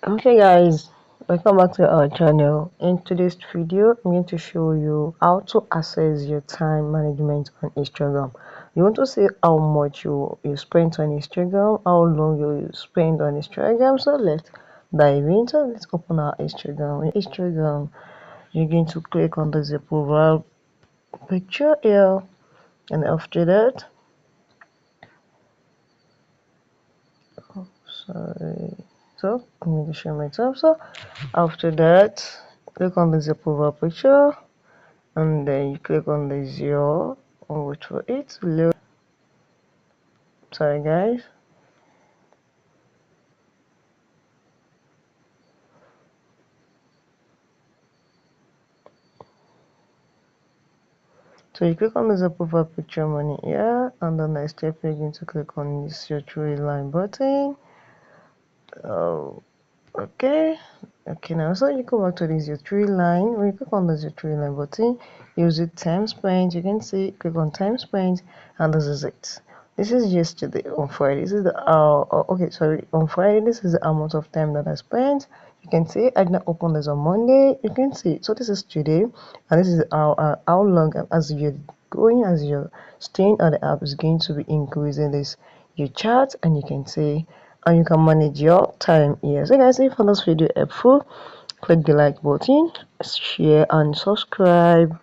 Okay guys, welcome back to our channel. In today's video I'm going to show you how to access your time management on Instagram. You want to see how much you spent on Instagram, how long you spend on Instagram. So let's dive into. Let's open our Instagram. In Instagram, you're going to click on this profile picture here, and after that, sorry, so I'm going to show myself. So after that, click on this profile picture, and then you click on the zero and wait for it to load. Sorry guys. So you click on the profile picture money here, and the next step you're going to click on this your three line button. Oh, okay, now so you go back to this your three line. When you click on this your three line button, use it time spent. You can see, click on time spent, and this is it. This is yesterday on Friday. This is the okay, sorry, on Friday. This is the amount of time that I spent. You can see I did not open this on Monday. You can see, so this is today, and this is how long as you're going, as you're staying on the app is going to be increasing this your chart, and you can see, and you can manage your time here. So guys, if you found this video helpful, click the like button, share and subscribe.